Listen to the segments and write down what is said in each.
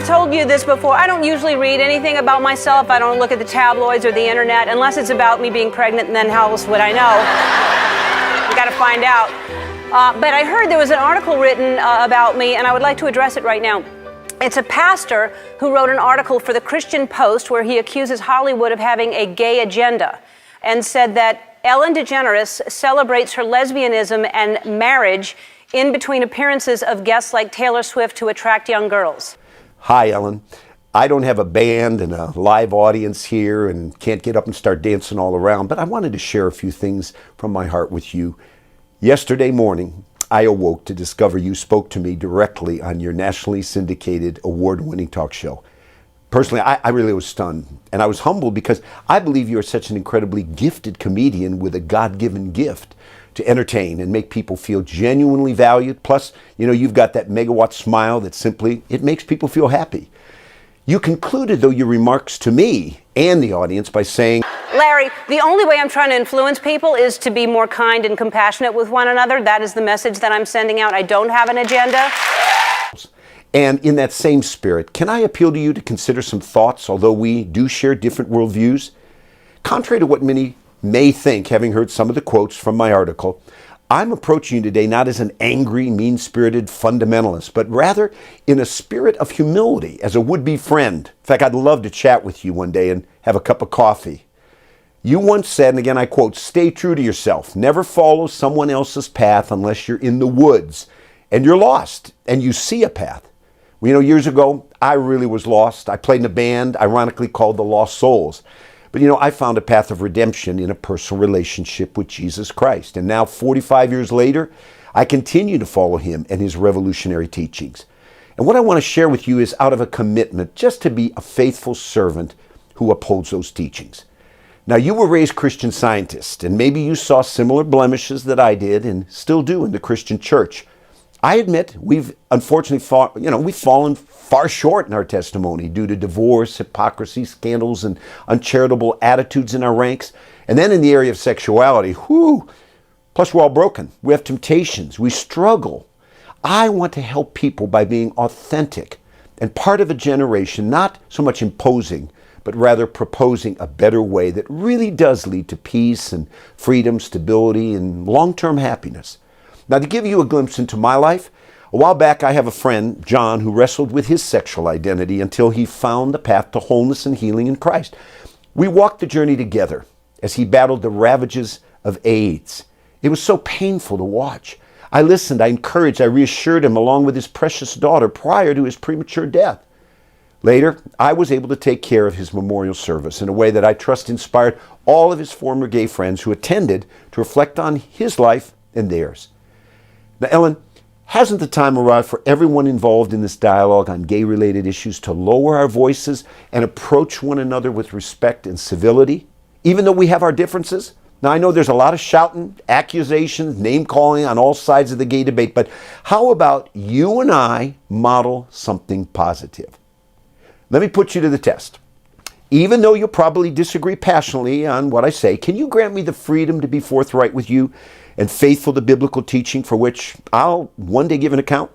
I've told you this before. I don't usually read anything about myself. I don't look at the tabloids or the internet unless it's about me being pregnant, and then how else would I know? You got to find out. But I heard there was an article written about me, and I would like to address it right now. It's a pastor who wrote an article for the Christian Post where he accuses Hollywood of having a gay agenda and said that Ellen DeGeneres celebrates her lesbianism and marriage in between appearances of guests like Taylor Swift to attract young girls. Hi, Ellen. I don't have a band and a live audience here and can't get up and start dancing all around, but I wanted to share a few things from my heart with you. Yesterday morning, I awoke to discover you spoke to me directly on your nationally syndicated, award-winning talk show. Personally, I really was stunned, and I was humbled because I believe you are such an incredibly gifted comedian with a God-given gift to entertain and make people feel genuinely valued. Plus, you've got that megawatt smile that simply, it makes people feel happy. You concluded, though, your remarks to me and the audience by saying, Larry, the only way I'm trying to influence people is to be more kind and compassionate with one another. That is the message that I'm sending out. I don't have an agenda. And in that same spirit, can I appeal to you to consider some thoughts, although we do share different worldviews? Contrary to what many may think, having heard some of the quotes from my article, I'm approaching you today not as an angry, mean-spirited fundamentalist, but rather in a spirit of humility as a would-be friend. In fact, I'd love to chat with you one day and have a cup of coffee. You once said, and again I quote, "Stay true to yourself. Never follow someone else's path unless you're in the woods and you're lost and you see a path." Well, years ago, I really was lost. I played in a band, ironically called the Lost Souls. But I found a path of redemption in a personal relationship with Jesus Christ. And now, 45 years later, I continue to follow him and his revolutionary teachings. And what I want to share with you is out of a commitment just to be a faithful servant who upholds those teachings. Now, you were raised Christian Scientist, and maybe you saw similar blemishes that I did and still do in the Christian church. I admit we've unfortunately we've fallen far short in our testimony due to divorce, hypocrisy, scandals, and uncharitable attitudes in our ranks. And then in the area of sexuality, plus we're all broken. We have temptations. We struggle. I want to help people by being authentic and part of a generation, not so much imposing, but rather proposing a better way that really does lead to peace and freedom, stability, and long-term happiness. Now, to give you a glimpse into my life, a while back I have a friend, John, who wrestled with his sexual identity until he found the path to wholeness and healing in Christ. We walked the journey together as he battled the ravages of AIDS. It was so painful to watch. I listened, I encouraged, I reassured him along with his precious daughter prior to his premature death. Later, I was able to take care of his memorial service in a way that I trust inspired all of his former gay friends who attended to reflect on his life and theirs. Now, Ellen, hasn't the time arrived for everyone involved in this dialogue on gay-related issues to lower our voices and approach one another with respect and civility, even though we have our differences? Now, I know there's a lot of shouting, accusations, name-calling on all sides of the gay debate, but how about you and I model something positive? Let me put you to the test. Even though you'll probably disagree passionately on what I say, can you grant me the freedom to be forthright with you and faithful to biblical teaching for which I'll one day give an account?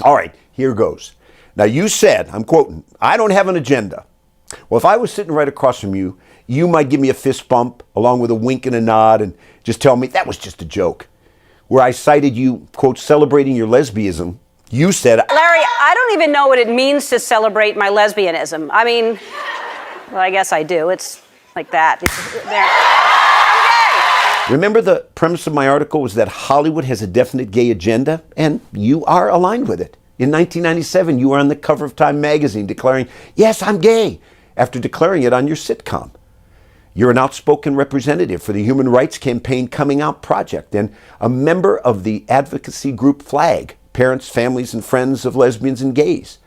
All right, here goes. Now, you said, I'm quoting, "I don't have an agenda." Well, if I was sitting right across from you, you might give me a fist bump along with a wink and a nod and just tell me that was just a joke. Where I cited you, quote, celebrating your lesbianism, you said, Larry, I don't even know what it means to celebrate my lesbianism. I mean, well, I guess I do. It's like that. Remember, the premise of my article was that Hollywood has a definite gay agenda, and you are aligned with it. In 1997, you were on the cover of Time magazine declaring, "Yes, I'm gay," after declaring it on your sitcom. You're an outspoken representative for the Human Rights Campaign Coming Out Project and a member of the advocacy group FLAG, Parents, Families, and Friends of Lesbians and Gays.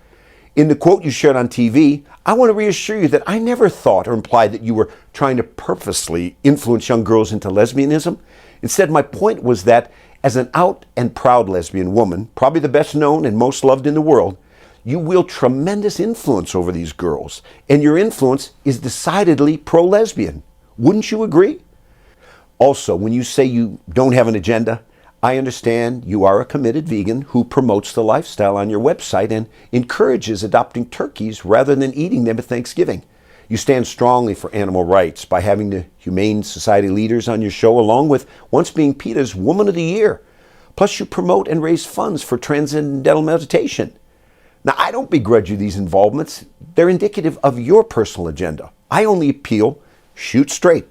In the quote you shared on TV, I want to reassure you that I never thought or implied that you were trying to purposely influence young girls into lesbianism. Instead, my point was that as an out and proud lesbian woman, probably the best known and most loved in the world, you wield tremendous influence over these girls, and your influence is decidedly pro-lesbian. Wouldn't you agree? Also, when you say you don't have an agenda, I understand you are a committed vegan who promotes the lifestyle on your website and encourages adopting turkeys rather than eating them at Thanksgiving. You stand strongly for animal rights by having the Humane Society leaders on your show, along with once being PETA's Woman of the Year. Plus, you promote and raise funds for transcendental meditation. Now, I don't begrudge you these involvements. They're indicative of your personal agenda. I only appeal, shoot straight.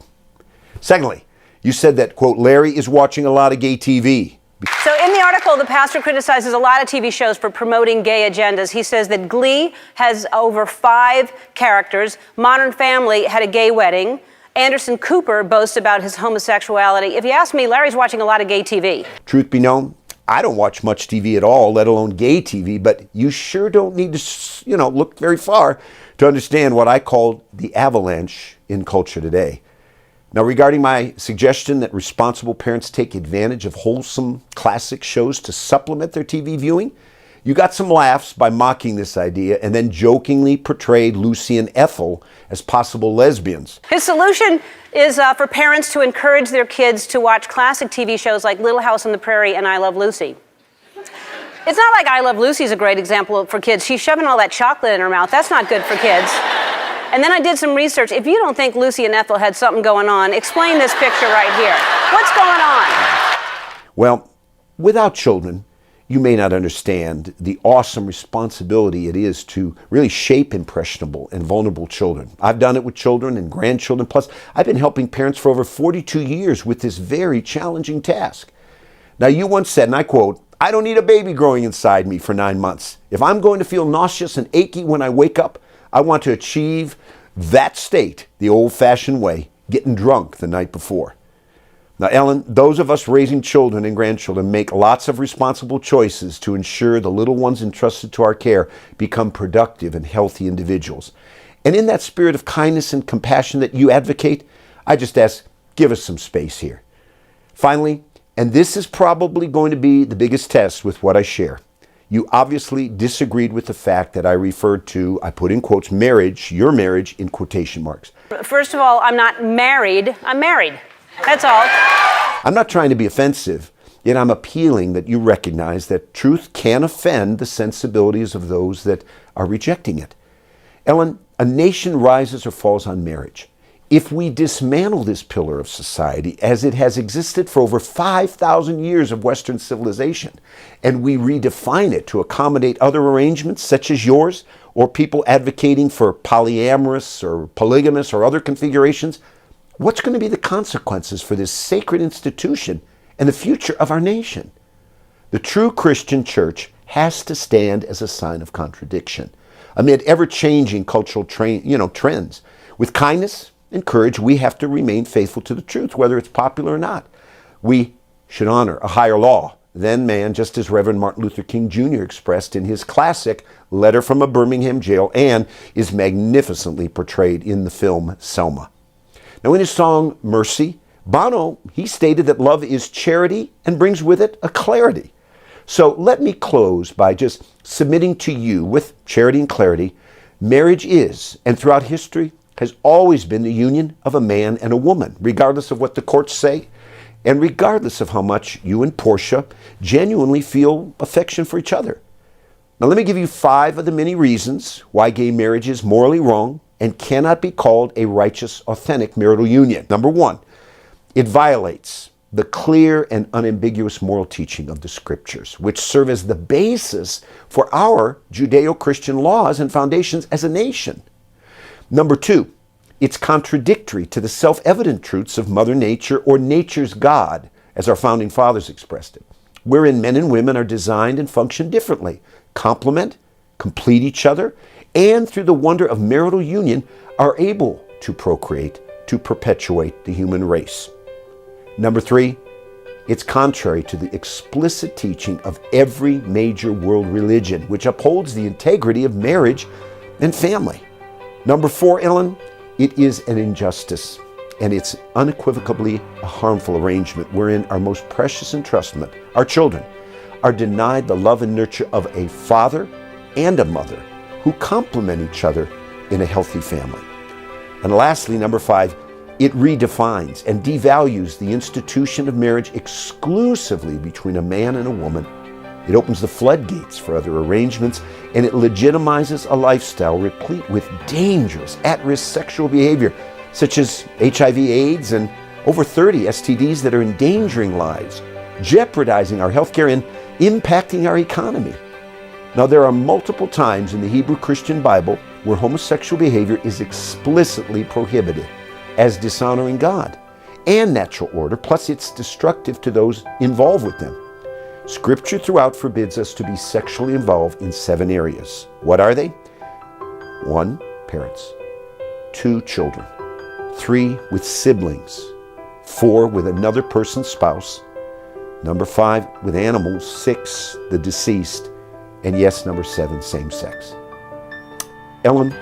Secondly, you said that, quote, Larry is watching a lot of gay TV. So in the article, the pastor criticizes a lot of TV shows for promoting gay agendas. He says that Glee has over 5 characters. Modern Family had a gay wedding. Anderson Cooper boasts about his homosexuality. If you ask me, Larry's watching a lot of gay TV. Truth be known, I don't watch much TV at all, let alone gay TV, but you sure don't need to, look very far to understand what I call the avalanche in culture today. Now, regarding my suggestion that responsible parents take advantage of wholesome classic shows to supplement their TV viewing, you got some laughs by mocking this idea and then jokingly portrayed Lucy and Ethel as possible lesbians. His solution is for parents to encourage their kids to watch classic TV shows like Little House on the Prairie and I Love Lucy. It's not like I Love Lucy is a great example for kids. She's shoving all that chocolate in her mouth. That's not good for kids. And then I did some research. If you don't think Lucy and Ethel had something going on, explain this picture right here. What's going on? Well, without children, you may not understand the awesome responsibility it is to really shape impressionable and vulnerable children. I've done it with children and grandchildren. Plus, I've been helping parents for over 42 years with this very challenging task. Now, you once said, and I quote, I don't need a baby growing inside me for 9 months. If I'm going to feel nauseous and achy when I wake up, I want to achieve that state the old-fashioned way, getting drunk the night before. Now, Ellen, those of us raising children and grandchildren make lots of responsible choices to ensure the little ones entrusted to our care become productive and healthy individuals. And in that spirit of kindness and compassion that you advocate, I just ask, give us some space here. Finally, and this is probably going to be the biggest test with what I share, you obviously disagreed with the fact that I referred to, I put in quotes, marriage, your marriage, in quotation marks. First of all, I'm not married. I'm married. That's all. I'm not trying to be offensive, yet I'm appealing that you recognize that truth can offend the sensibilities of those that are rejecting it. Ellen, a nation rises or falls on marriage. If we dismantle this pillar of society as it has existed for over 5,000 years of Western civilization, and we redefine it to accommodate other arrangements such as yours, or people advocating for polyamorous or polygamous or other configurations, what's going to be the consequences for this sacred institution and the future of our nation? The true Christian church has to stand as a sign of contradiction amid ever-changing cultural trends. With kindness and courage, we have to remain faithful to the truth, whether it's popular or not. We should honor a higher law than man, just as Reverend Martin Luther King Jr. expressed in his classic Letter from a Birmingham Jail and is magnificently portrayed in the film Selma. Now, in his song Mercy, Bono, he stated that love is charity and brings with it a clarity. So let me close by just submitting to you with charity and clarity, marriage is, and throughout history, has always been the union of a man and a woman, regardless of what the courts say, and regardless of how much you and Portia genuinely feel affection for each other. Now, let me give you 5 of the many reasons why gay marriage is morally wrong and cannot be called a righteous, authentic marital union. Number 1, it violates the clear and unambiguous moral teaching of the Scriptures, which serve as the basis for our Judeo-Christian laws and foundations as a nation. Number 2, it's contradictory to the self-evident truths of Mother Nature or nature's God, as our founding fathers expressed it, wherein men and women are designed and function differently, complement, complete each other, and through the wonder of marital union are able to procreate, to perpetuate the human race. Number 3, it's contrary to the explicit teaching of every major world religion, which upholds the integrity of marriage and family. Number 4, Ellen, it is an injustice, and it's unequivocally a harmful arrangement wherein our most precious entrustment, our children, are denied the love and nurture of a father and a mother who complement each other in a healthy family. And lastly, number 5, It redefines and devalues the institution of marriage exclusively between a man and a woman. It opens the floodgates for other arrangements, and it legitimizes a lifestyle replete with dangerous, at-risk sexual behavior, such as HIV/AIDS and over 30 STDs that are endangering lives, jeopardizing our healthcare, and impacting our economy. Now, there are multiple times in the Hebrew Christian Bible where homosexual behavior is explicitly prohibited as dishonoring God and natural order, plus it's destructive to those involved with them. Scripture throughout forbids us to be sexually involved in 7 areas. What are they? 1, parents. 2, children. 3, with siblings. 4, with another person's spouse. Number 5, with animals. 6, the deceased. And yes, number 7, same sex. Ellen,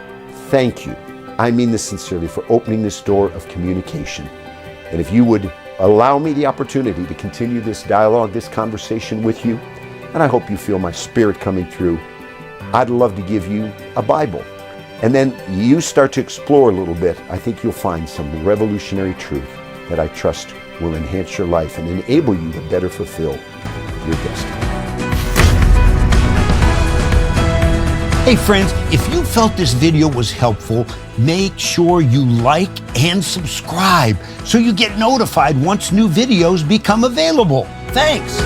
thank you. I mean this sincerely, for opening this door of communication. And if you would allow me the opportunity to continue this dialogue, this conversation with you, and I hope you feel my spirit coming through, I'd love to give you a Bible. And then you start to explore a little bit. I think you'll find some revolutionary truth that I trust will enhance your life and enable you to better fulfill your destiny. Hey friends, if you felt this video was helpful, make sure you like and subscribe so you get notified once new videos become available. Thanks.